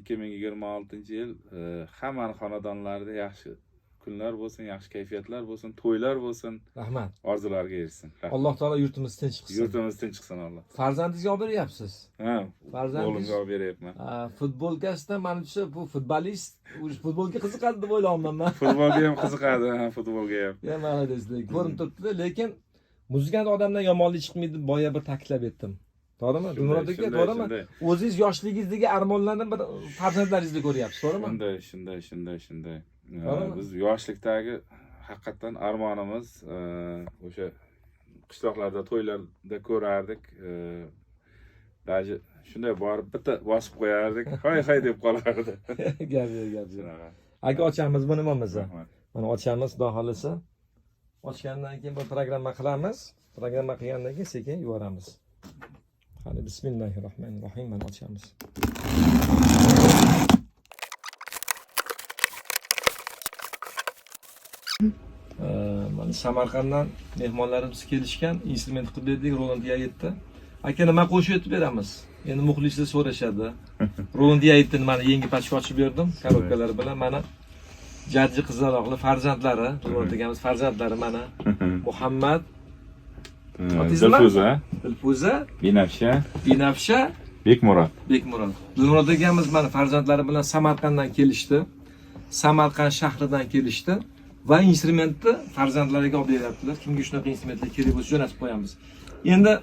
2026-yil hammaning xonadonlarida yaxshi kunlar bo'lsin, yaxshi kayfiyatlar bo'lsin, to'ylar bo'lsin. Rahmat. Orzularga erishsin. Alloh taolo yurtimiz tinch qilsin. Yurtimiz tinch qilsin Alloh. Farzandingizga olib beryapsiz. Ha, Farzandingiz o'g'limga olib beryapman. Futbolkasida menimcha bu futbolist, futbolga qiziqadi deb o'ylayapman men. Futbolga ham qiziqadi, futbolga ham. Ya mana desizlar, ko'rinib turibdi, lekin muzikant odamdan yomonlik chiqmaydi deb boya bir ta'kidlab etdim. To'g'rimi? Dilmurod aka, to'g'rimi? O'zingiz yoshligingizdagi armonlarni bir farzandlaringizda ko'ryapsiz, to'g'rimi? Shunday. Biz yoshlikdagi haqiqatan armonimiz o'sha qishloqlarda, to'ylarda ko'rardik. Даже shunday borib bitta bosib qo'yardik. Hay deb qolardi. Gap shunaqa. Aka ochamiz buni nima bo'lmasa. Mana ochamiz, xudo xolisa. Ochgandan keyin bir programma qilamiz. Programma qilgandan keyin sekin yuboramiz. Hadi bismillahirrohmanirrohim. Mana ochamiz. Mana Samarqanddan mehmonlarimiz kelishgan, instrument qilib berdik, Roland Yayitni. Aka nima qo'shib etib beramiz? Endi muxlislar so'rashadi. Roland Yayitni mana yangi pachka ochib berdim, korobkalari bilan. Mana jajji qizaloqli farzandlari, Roland akamiz farzandlari mana Muhammad, Dilfuza, Binafsha, Bekmurod. Dilmurod akamiz mana farzandlari bilan Samarqanddan kelishdi. Samarqand shahridan kelishdi. Va instrumentni farzandlariga olib beryaptilar. Kimga shunaqa instrumentlar kerak bo'lsa jo'natib qo'yamiz. Endi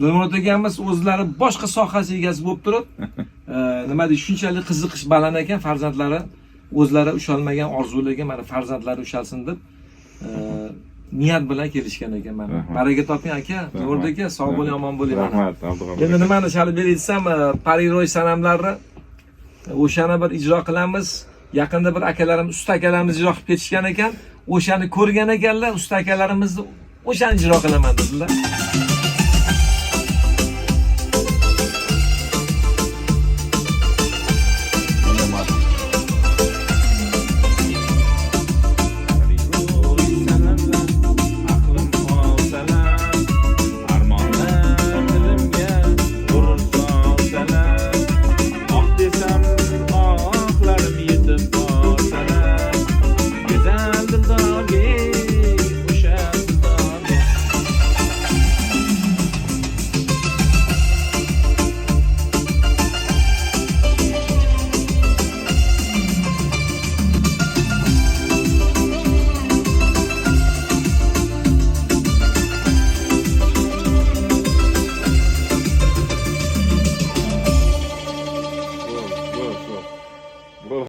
Dilmurod akamiz o'zlari boshqa sohasi egasi bo'lib turib, nima deydi, shunchalik qiziqish baland ekan, farzandlari o'zlari ushalmagan orzularga mana farzandlari ushalsin deb niyat bilan kelishgan ekan mana. Baraka toping aka, Dilmurod aka, sog' bo'ling, omon bo'ling. Rahmat, Abdug'ofur. Endi nimani chalib beray desam, Pariroy sanamlarni o'shani bir ijro qilamiz. Yaqinda bir akalarimiz, usta akalarimiz ijro qilib ketishgan ekan. O'shani ko'rgan ekanlar, usta akalarimizni o'shani ijro qilaman dedilar.